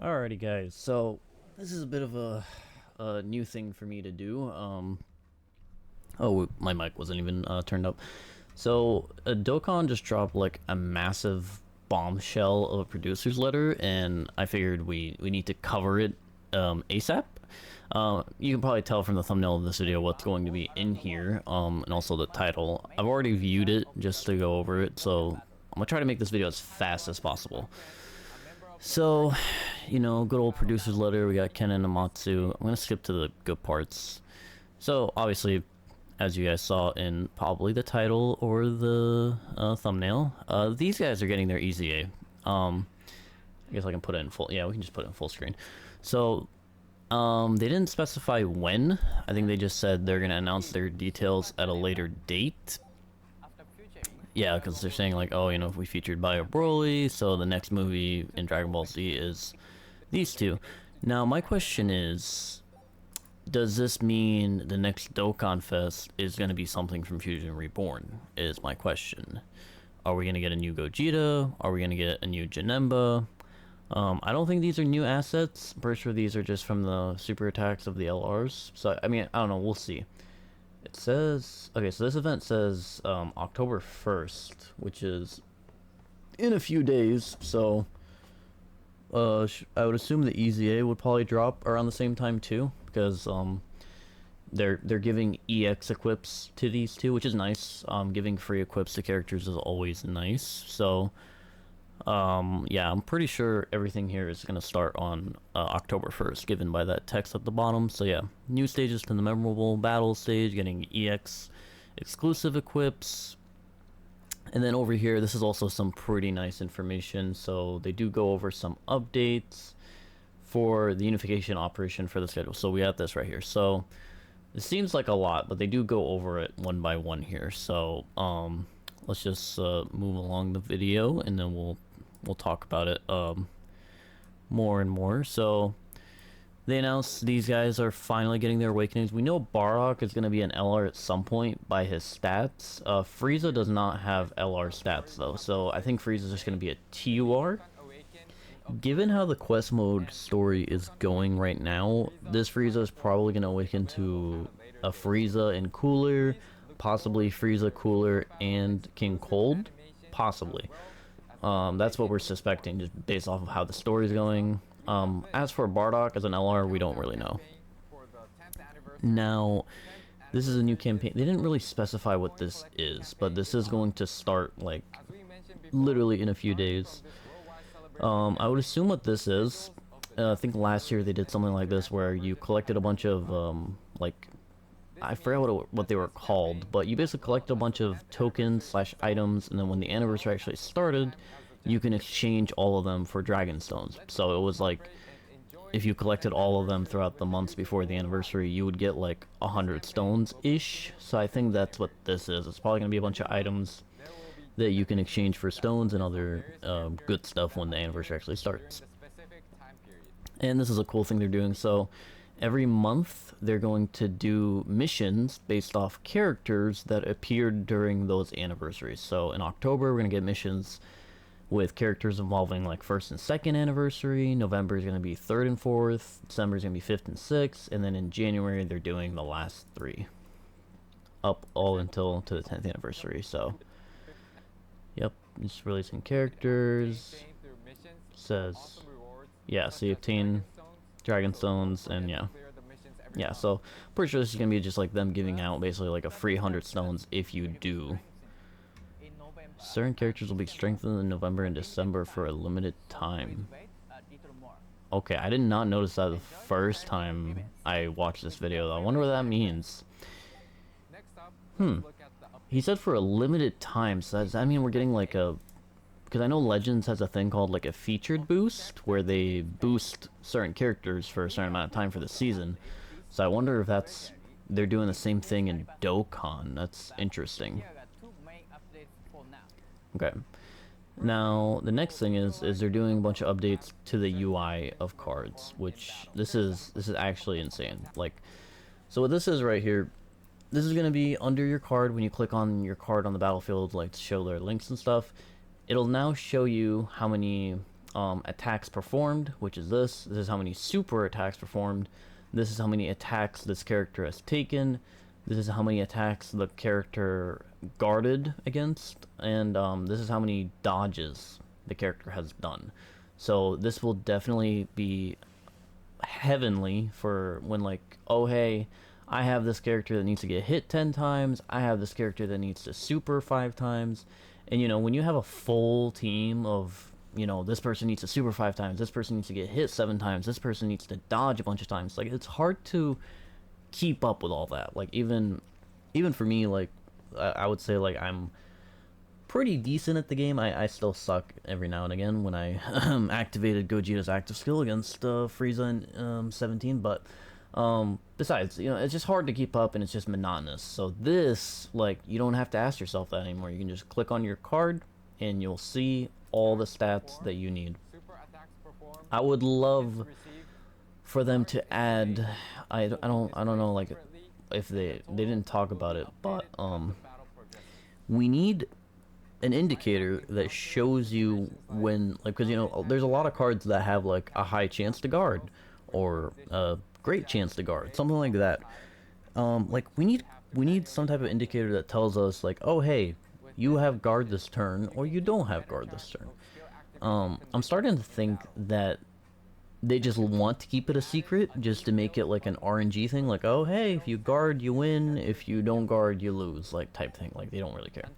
Alrighty guys, so this is a bit of a new thing for me to do. Oh, my mic wasn't even turned up. So Dokkan just dropped like a massive bombshell of a producer's letter, and I figured we need to cover it ASAP. You can probably tell from the thumbnail of this video what's going to be in here, and also the title. I've already viewed it just to go over it, so I'm gonna try to make this video as fast as possible. So, you know, good old producer's letter, we got Ken and Amatsu. I'm gonna skip to the good parts. So, obviously, as you guys saw in probably the title or the thumbnail, these guys are getting their EZA. I guess I can put it in full, yeah, we can just put it in full screen. So, they didn't specify when. I think they just said they're gonna announce their details at a later date. Yeah, because they're saying like, oh, you know, if we featured Bio Broly, so the next movie in Dragon Ball Z is these two. Now, my question is, does this mean the next Dokkan Fest is going to be something from Fusion Reborn, is my question. Are we going to get a new Gogeta? Are we going to get a new Janemba? I don't think these are new assets. I'm pretty sure these are just from the super attacks of the LRs. So, I mean, I don't know, we'll see. It says, okay, so this event says October 1st, which is in a few days, so I would assume the EZA would probably drop around the same time too, because they're giving EX equips to these two, which is nice. Giving free equips to characters is always nice, so yeah, I'm pretty sure everything here is going to start on October 1st, given by that text at the bottom. So yeah, new stages to the memorable battle stage, getting EX exclusive equips. And then over here, this is also some pretty nice information. So they do go over some updates for the unification operation for the schedule. So we have this right here. So it seems like a lot, but they do go over it one by one here. So let's just move along the video, and then we'll talk about it more and more. So they announced these guys are finally getting their awakenings. We know Bardock is going to be an LR at some point by his stats. Frieza does not have LR stats though, so I think Frieza is just going to be a TUR. Given how the quest mode story is going right now, this Frieza is probably going to awaken to a Frieza and Cooler, possibly Frieza, Cooler, and King Cold, possibly. That's what we're suspecting, just based off of how the story's going. As for Bardock as an LR, we don't really know. Now, this is a new campaign. They didn't really specify what this is, but this is going to start, like, literally in a few days. I would assume what this is, I think last year they did something like this where you collected a bunch of, like, I forgot what they were called, but you basically collect a bunch of tokens / items, and then when the anniversary actually started, you can exchange all of them for Dragon Stones. So it was like, if you collected all of them throughout the months before the anniversary, you would get like 100 stones-ish. So I think that's what this is. It's probably going to be a bunch of items that you can exchange for stones and other good stuff when the anniversary actually starts. And this is a cool thing they're doing. So every month, they're going to do missions based off characters that appeared during those anniversaries. So in October, we're going to get missions with characters involving like 1st and 2nd anniversary. November is going to be 3rd and 4th. December is going to be 5th and 6th. And then in January, they're doing the last 3. Up all until to the 10th anniversary. So, yep, just releasing characters. Says, yeah, so you obtain Dragon Stones, and yeah, so pretty sure this is gonna be just like them giving out basically like a free 100 stones if you do. Certain characters will be strengthened in November and December for a limited time. Okay, I did not notice that the first time I watched this video though. I wonder what that means. He said for a limited time, so does that mean we're getting like a... Because I know Legends has a thing called like a featured boost, where they boost certain characters for a certain amount of time for the season. So I wonder if that's... they're doing the same thing in Dokkan. That's interesting. Okay. Now, the next thing is they're doing a bunch of updates to the UI of cards, which this is actually insane. Like, so what this is right here, this is going to be under your card when you click on your card on the battlefield, like to show their links and stuff. It'll now show you how many attacks performed, which is this. This is how many super attacks performed. This is how many attacks this character has taken. This is how many attacks the character guarded against. And this is how many dodges the character has done. So this will definitely be heavenly for when, like, oh hey, I have this character that needs to get hit 10 times, I have this character that needs to super 5 times. And you know, when you have a full team of, you know, this person needs to super 5 times, this person needs to get hit 7 times, this person needs to dodge a bunch of times, like, it's hard to keep up with all that. Like, even for me, like, I would say, like, I'm pretty decent at the game. I still suck every now and again when I activated Gogeta's active skill against Frieza in 17, but besides, you know, it's just hard to keep up and it's just monotonous. So this, like, you don't have to ask yourself that anymore. You can just click on your card and you'll see all the stats that you need. I would love for them to add, I don't know, like, if they didn't talk about it, but we need an indicator that shows you when, like, because, you know, there's a lot of cards that have, like, a high chance to guard or a great chance to guard, something like that. Like, we need some type of indicator that tells us, like, oh hey, you have guard this turn or you don't have guard this turn. I'm starting to think that they just want to keep it a secret just to make it like an RNG thing, like, oh hey, if you guard you win, if you don't guard you lose, like, type thing. Like, they don't really care.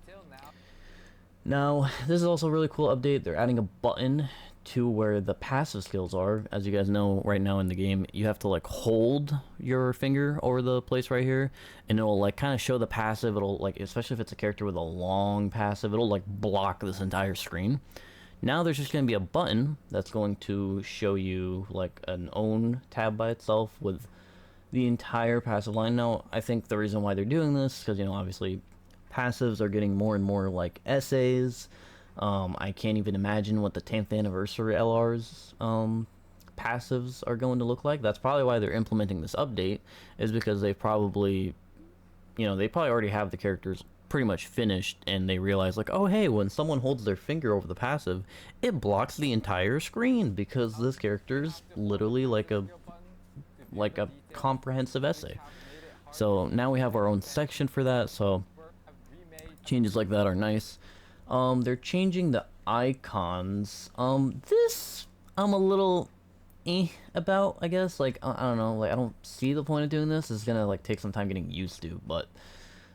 Now, this is also a really cool update. They're adding a button to where the passive skills are. As you guys know, right now in the game, you have to, like, hold your finger over the place right here, and it'll, like, kind of show the passive. It'll, like, especially if it's a character with a long passive, it'll, like, block this entire screen. Now there's just going to be a button that's going to show you, like, an own tab by itself with the entire passive line. Now, I think the reason why they're doing this, because, you know, obviously passives are getting more and more like essays. I can't even imagine what the 10th anniversary LR's passives are going to look like. That's probably why they're implementing this update, is because they probably, you know, they probably already have the characters pretty much finished, and they realize, like, oh hey, when someone holds their finger over the passive, it blocks the entire screen because this character's literally like a comprehensive essay. So now we have our own section for that, so changes like that are nice. They're changing the icons. This I'm a little about, I guess. Like, I don't know, like, I don't see the point of doing this. It's gonna, like, take some time getting used to, but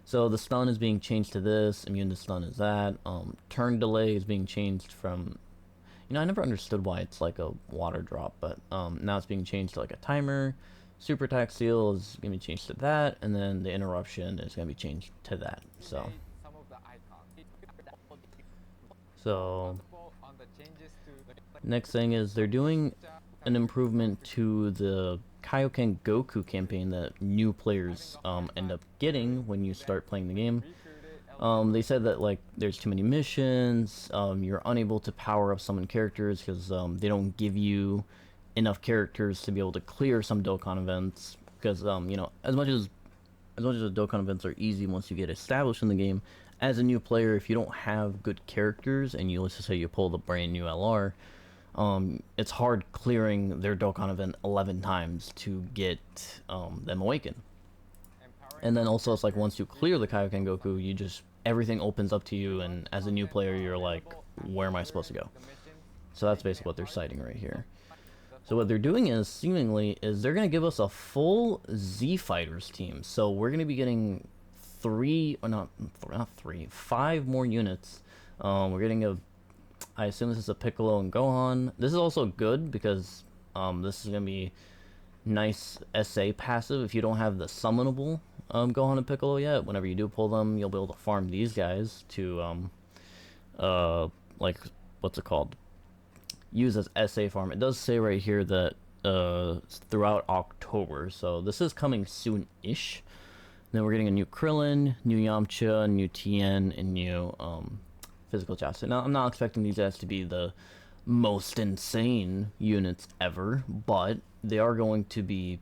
so the stun is being changed to this, immune to stun is that. Turn delay is being changed from, you know, I never understood why it's like a water drop, but now it's being changed to like a timer. Super attack seal is gonna be changed to that, and then the interruption is gonna be changed to that. So next thing is they're doing an improvement to the Kaioken Goku campaign that new players end up getting when you start playing the game. They said that, like, there's too many missions, you're unable to power up summon characters because they don't give you enough characters to be able to clear some Dokkan events, because you know, as much as the Dokkan events are easy once you get established in the game, as a new player, if you don't have good characters and you, let's just say you pull the brand new LR, it's hard clearing their Dokkan event 11 times to get them awakened. And then also, it's like, once you clear the Kaioken Goku, you just, everything opens up to you, and as a new player, you're like, where am I supposed to go? So that's basically what they're citing right here. So what they're doing is, seemingly, is they're going to give us a full Z Fighters team. So we're going to be getting 5 more units. We're getting a, I assume this is a Piccolo and Gohan. This is also good because this is going to be nice SA passive if you don't have the summonable Gohan and Piccolo yet. Whenever you do pull them, you'll be able to farm these guys to like, what's it called, use as SA farm. It does say right here that throughout October, so this is coming soon-ish. Then we're getting a new Krillin, new Yamcha, new Tien, and new physical Chasu. Now, I'm not expecting these guys to be the most insane units ever, but they are going to be,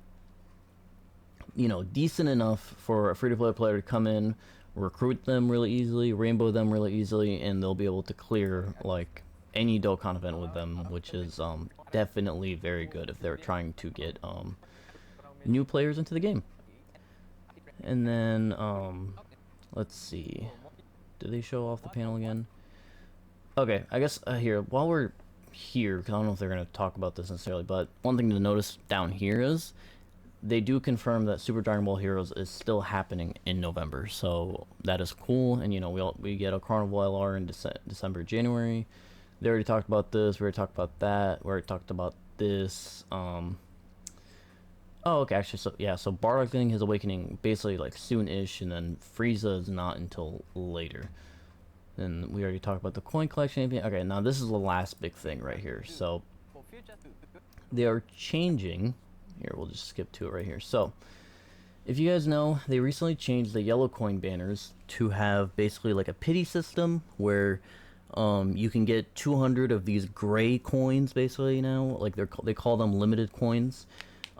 you know, decent enough for a free-to-play player to come in, recruit them really easily, rainbow them really easily, and they'll be able to clear, like, any Dokkan event with them, which is definitely very good if they're trying to get new players into the game. And then let's see, do they show off the panel again? Okay, I guess here, while we're here, because I don't know if they're going to talk about this necessarily, but one thing to notice down here is they do confirm that Super Dragon Ball Heroes is still happening in November, so that is cool. And you know, we get a Carnival LR in December, January. They already talked about this. We already talked about that. We already talked about this. Oh, okay, actually, so yeah, so Bardock getting his awakening basically like soon-ish, and then Frieza is not until later. And we already talked about the coin collection. Okay, now this is the last big thing right here. So they are changing. Here, we'll just skip to it right here. So if you guys know, they recently changed the yellow coin banners to have basically like a pity system where you can get 200 of these gray coins basically now. Like they call them limited coins.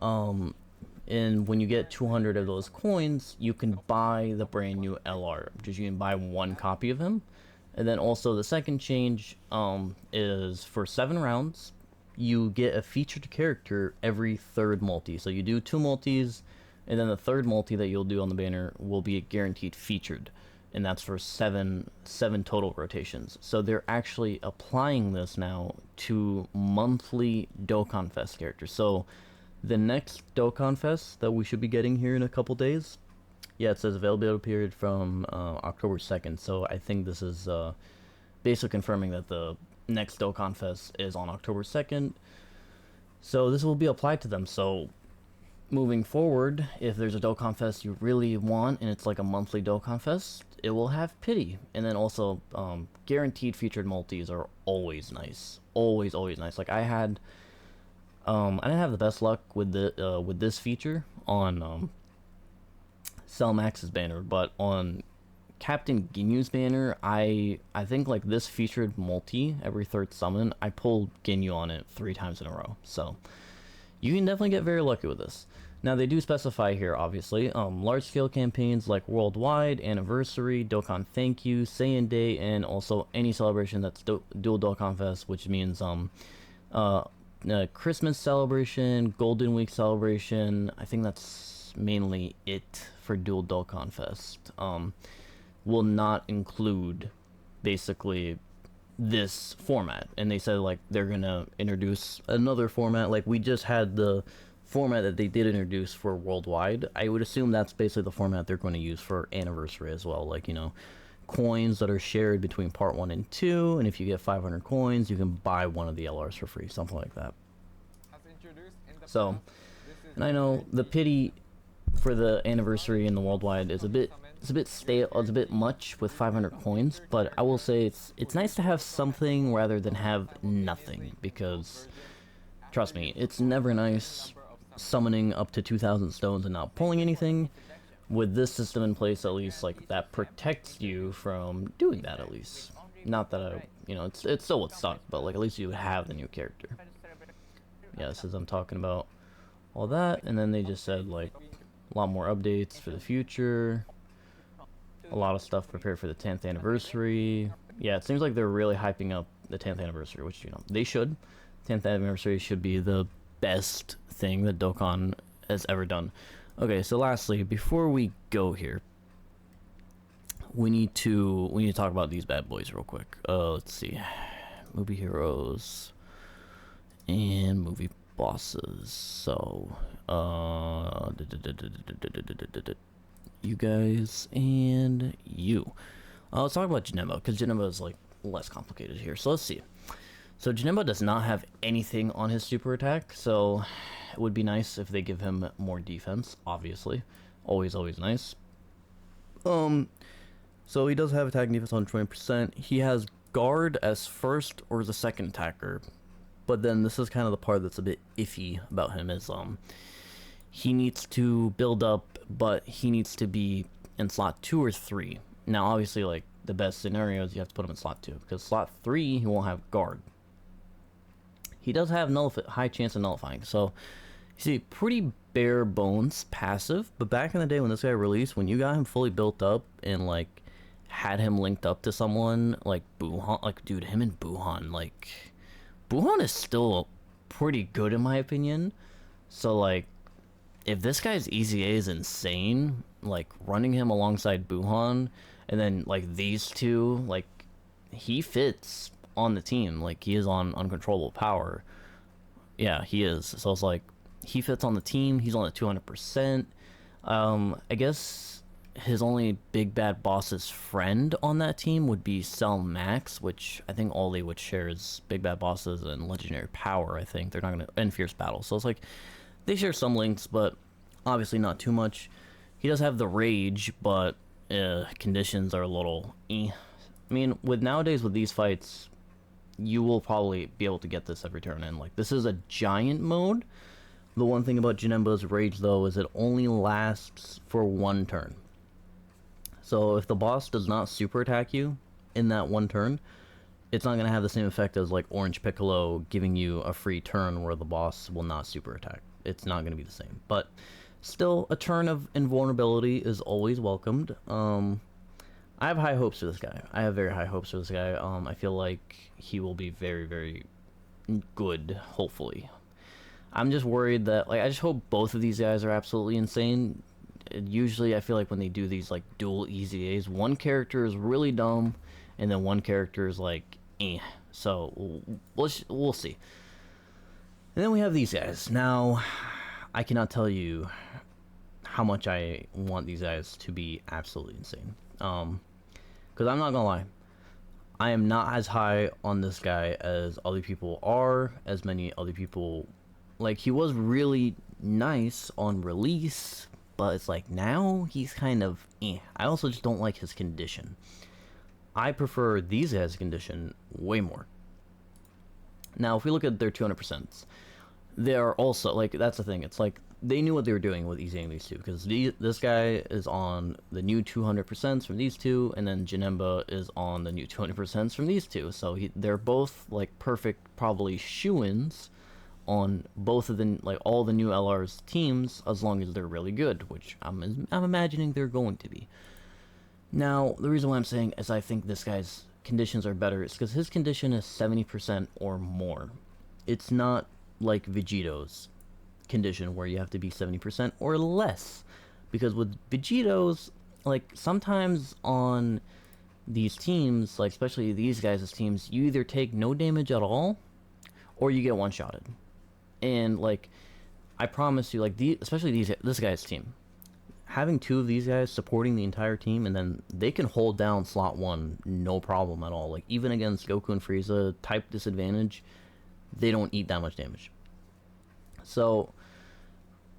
And when you get 200 of those coins, you can buy the brand new LR. Just you can buy one copy of him. And then also the second change is for 7 rounds, you get a featured character every third multi. So you do 2 multis, and then the third multi that you'll do on the banner will be guaranteed featured. And that's for seven total rotations. So they're actually applying this now to monthly Dokkan Fest characters. So the next Dokkan Fest that we should be getting here in a couple days, yeah, it says availability period from October 2nd. So I think this is basically confirming that the next Dokkan Fest is on October 2nd. So this will be applied to them. So moving forward, if there's a Dokkan Fest you really want and it's like a monthly Dokkan Fest, it will have pity. And then also guaranteed featured multis are always nice. Always nice. Like I didn't have the best luck with this feature on Cell Max's banner, but on Captain Ginyu's banner, I think like this featured multi every third summon, I pulled Ginyu on it 3 times in a row. So you can definitely get very lucky with this. Now they do specify here, obviously, large scale campaigns like Worldwide, Anniversary, Dokkan Thank You, Saiyan Day, and also any celebration that's dual Dokkan Fest, which means Christmas celebration, Golden Week celebration. I think that's mainly it for dual Dokkan Fest. Will not include basically this format. And they said like they're gonna introduce another format. Like we just had the format that they did introduce for Worldwide. I would assume that's basically the format they're going to use for Anniversary as well. Like, you know, coins that are shared between part 1 and 2, and if you get 500 coins you can buy one of the LRs for free, something like that. So, and I know the pity for the Anniversary and the Worldwide is a bit stale, it's a bit much with 500 coins, but I will say it's nice to have something rather than have nothing, because trust me, it's never nice summoning up to 2,000 stones and not pulling anything. With this system in place, at least, like, that protects you from doing that, at least. Not that you know, it still would suck, but like at least you would have the new character. Yeah, it says I'm talking about all that, and then they just said like a lot more updates for the future, a lot of stuff prepared for the 10th anniversary. Yeah, it seems like they're really hyping up the 10th anniversary, which, you know, they should. 10th anniversary should be the best thing that Dokkan has ever done. Okay, so lastly, before we go here, we need to talk about these bad boys real quick. Let's see, movie heroes and movie bosses. So, you guys and you. Let's talk about Janemba, because Janemba is like less complicated here. So let's see. So Janemba does not have anything on his super attack, so it would be nice if they give him more defense, obviously. Always nice. So he does have attack and defense on 20%. He has guard as first or as a second attacker. But then this is kind of the part that's a bit iffy about him, is he needs to build up, but he needs to be in slot 2 or 3. Now obviously, like, the best scenario is you have to put him in slot 2, because slot 3 he won't have guard. He does have high chance of nullifying, so you see, pretty bare bones passive. But back in the day when this guy released, when you got him fully built up and like had him linked up to someone like Buhan, like dude, him and Buhan, like Buhan is still pretty good in my opinion. So like, if this guy's EZA is insane, like running him alongside Buhan, and then like these two, like he fits on the team. Like he is on uncontrollable power. Yeah, he is. So it's like he fits on the team. He's on the 200%. I guess his only big bad boss's friend on that team would be Cell Max, which I think all they would share is big bad bosses and legendary power. I think they're not gonna and fierce battle. So it's like they share some links, but obviously not too much. He does have the rage, but conditions are a little I mean, with nowadays with these fights, you will probably be able to get this every turn in. Like, this is a giant mode. The one thing about Janemba's rage, though, is it only lasts for one turn. So if the boss does not super attack you in that one turn, it's not going to have the same effect as, like, Orange Piccolo giving you a free turn where the boss will not super attack. It's not going to be the same. But still, a turn of invulnerability is always welcomed. I have high hopes for this guy. I have very high hopes for this guy. I feel like he will be very, very good, hopefully. I'm just worried that, like, I just hope both of these guys are absolutely insane. Usually, I feel like when they do these, like, dual EZAs, one character is really dumb, and then one character is, like, eh. So, we'll see. And then we have these guys. Now, I cannot tell you how much I want these guys to be absolutely insane. Because I'm not gonna lie, I am not as high on this guy as other people are, as many other people. Like, he was really nice on release, but it's like now he's kind of eh. I also just don't like his condition. I prefer these guys' condition way more. Now, if we look at their 200%, they are also, like, that's the thing. It's like, they knew what they were doing with EZing these two, because this guy is on the new 200% from these two, and then Janemba is on the new 200% from these two. So they're both, like, perfect, probably shoo-ins on both of the, like, all the new LR's teams, as long as they're really good, which I'm imagining they're going to be. Now, the reason why I'm saying is I think this guy's conditions are better is because his condition is 70% or more. It's not like Vegeto's condition where you have to be 70% or less, because with Vegeto's, like, sometimes on these teams, like especially these guys' teams, you either take no damage at all or you get one-shotted. And like, I promise you, like, especially this guy's team, having two of these guys supporting the entire team, and then they can hold down slot 1 no problem at all. Like, even against Goku and Frieza type disadvantage, they don't eat that much damage. So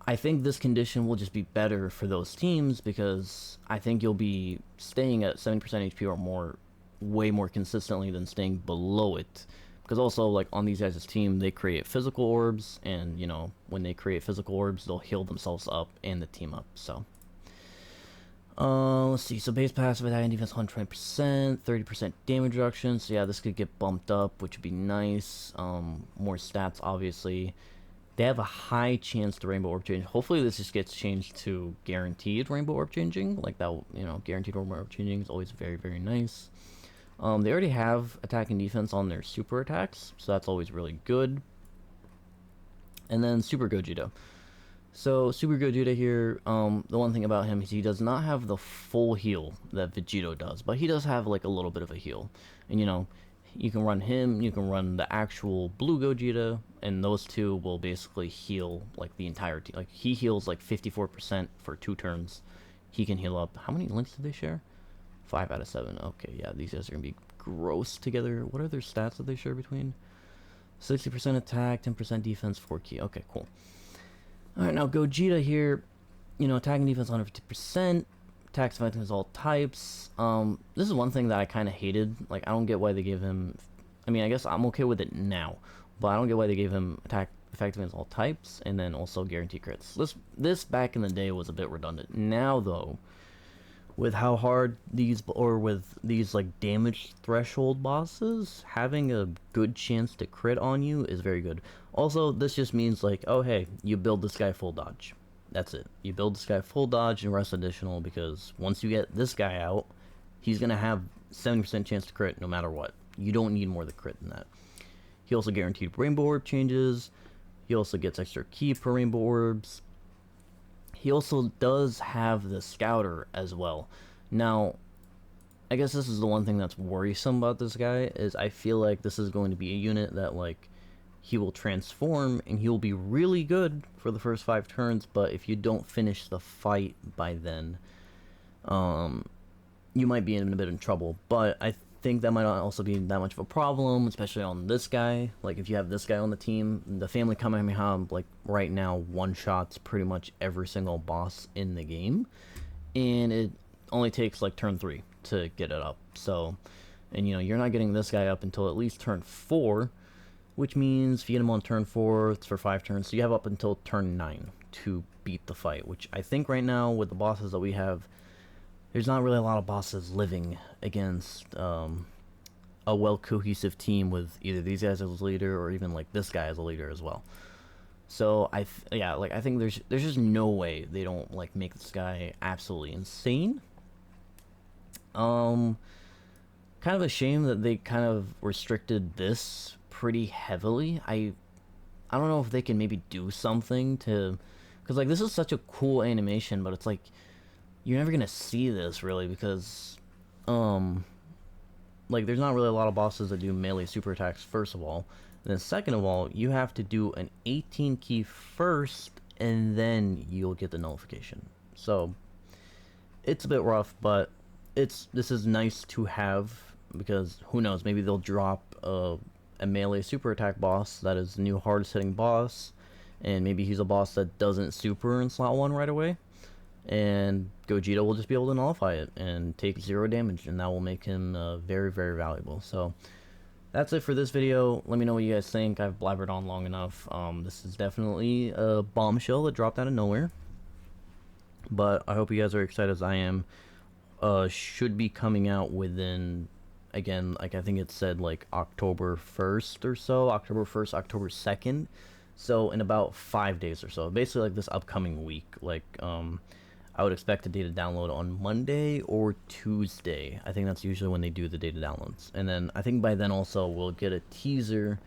I think this condition will just be better for those teams, because I think you'll be staying at 70% HP or more way more consistently than staying below it. Because also, like, on these guys' team, they create physical orbs, and, you know, when they create physical orbs, they'll heal themselves up and the team up. So let's see. So base passive attack and defense 120%, 30% damage reduction. So yeah, this could get bumped up, which would be nice. More stats, obviously. They have a high chance to rainbow orb change. Hopefully this just gets changed to guaranteed rainbow orb changing. Like that, you know, guaranteed rainbow orb changing is always very, very nice. They already have attack and defense on their super attacks, so that's always really good. And then Super Gogeta. So Super Gogeta here, the one thing about him is he does not have the full heal that Vegito does, but he does have like a little bit of a heal. And you know, you can run him, you can run the actual blue Gogeta, and those two will basically heal like the entire team. Like, he heals like 54% for 2 turns. He can heal up. How many links do they share? 5 out of 7. Okay, yeah, these guys are gonna be gross together. What are their stats that they share between? 60% attack, 10% defense, 4 key. Okay, cool. Alright, now Gogeta here, you know, attack and defense 150%, attack defense all types. This is one thing that I kind of hated. Like, I don't get why they gave him, I mean, I guess I'm okay with it now, but I don't get why they gave him attack effectiveness all types, and then also guaranteed crits. This back in the day was a bit redundant. Now, though, with how hard these, or with these, like, damage threshold bosses, having a good chance to crit on you is very good. Also, this just means, like, oh, hey, you build this guy full dodge. That's it. You build this guy full dodge and rest additional, because once you get this guy out, he's gonna have 70% chance to crit no matter what. You don't need more than crit than that. He also guaranteed rainbow orb changes. He also gets extra key per rainbow orbs. He also does have the scouter as well. Now, I guess this is the one thing that's worrisome about this guy, is I feel like this is going to be a unit that, like, he will transform and he will be really good for the first 5 turns, but if you don't finish the fight by then, you might be in a bit of trouble. But I think that might not also be that much of a problem, especially on this guy. Like, if you have this guy on the team, the family Kamehameha, like, right now, one-shots pretty much every single boss in the game, and it only takes, like, turn 3 to get it up. So, and, you know, you're not getting this guy up until at least turn 4, which means if you get him on turn 4, it's for 5 turns, so you have up until turn 9 to beat the fight, which I think right now, with the bosses that we have, there's not really a lot of bosses living against a well-cohesive team with either these guys as a leader or even, like, this guy as a leader as well. So, I think there's just no way they don't, like, make this guy absolutely insane. Kind of a shame that they kind of restricted this pretty heavily. I don't know if they can maybe do something to, because, like, this is such a cool animation, but it's like you're never gonna see this really, because like, there's not really a lot of bosses that do melee super attacks, first of all, and then second of all, you have to do an 18 key first and then you'll get the nullification. So it's a bit rough, but this is nice to have, because who knows, maybe they'll drop a melee super attack boss that is the new hardest hitting boss, and maybe he's a boss that doesn't super in slot 1 right away, and Gogeta will just be able to nullify it and take 0 damage, and that will make him very, very valuable. So that's it for this video. Let me know what you guys think. I've blabbered on long enough. This is definitely a bombshell that dropped out of nowhere, but I hope you guys are excited as I am. Should be coming out within, again, like, I think it said, like, October 1st or so, October 1st, October 2nd, so in about 5 days or so, basically, like, this upcoming week. Like, I would expect the data download on Monday or Tuesday. I think that's usually when they do the data downloads. And then I think by then also we'll get a teaser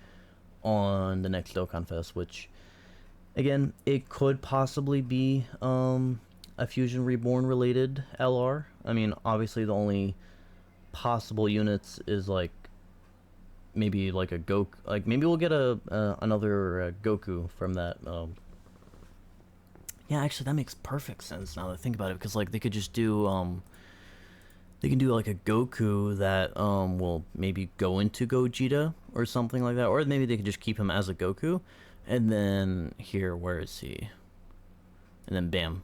on the next Dokkan Fest, which, again, it could possibly be a Fusion Reborn related LR. I mean, obviously the only possible units is, like, maybe like a Goku, like, maybe we'll get another Goku from that. Yeah, actually, that makes perfect sense now that I think about it, because, like, they could just do, they can do, like, a Goku that, will maybe go into Gogeta or something like that, or maybe they could just keep him as a Goku, and then, here, where is he? And then, bam,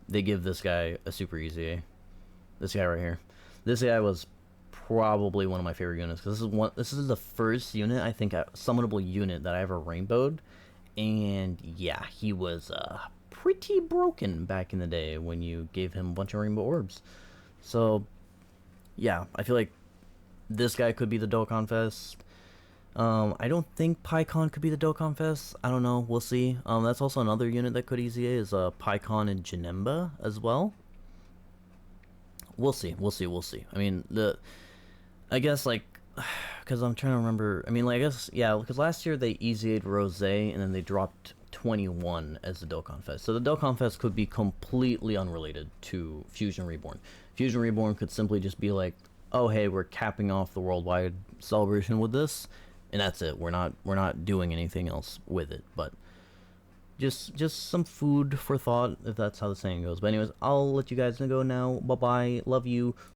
they give this guy a super easy A. This guy right here. This guy was probably one of my favorite units, because this is the first unit, I think, a summonable unit that I ever rainbowed, and yeah, he was, pretty broken back in the day when you gave him a bunch of rainbow orbs. So yeah, I feel like this guy could be the Dokkan Fest. I don't think PyCon could be the Dokkan Fest. I don't know, we'll see. That's also another unit that could easy A, is PyCon and Janemba as well. We'll see. I mean, I guess, like, because I'm trying to remember, I mean, like, I guess, yeah, because last year they easy-A'd Rose, and then they dropped 21 as the Dokkan Fest. So the Dokkan Fest could be completely unrelated to Fusion Reborn. Fusion Reborn could simply just be like, oh, hey, we're capping off the worldwide celebration with this, and that's it. We're not doing anything else with it. But just some food for thought, if that's how the saying goes. But anyways, I'll let you guys go now. Bye bye. Love you.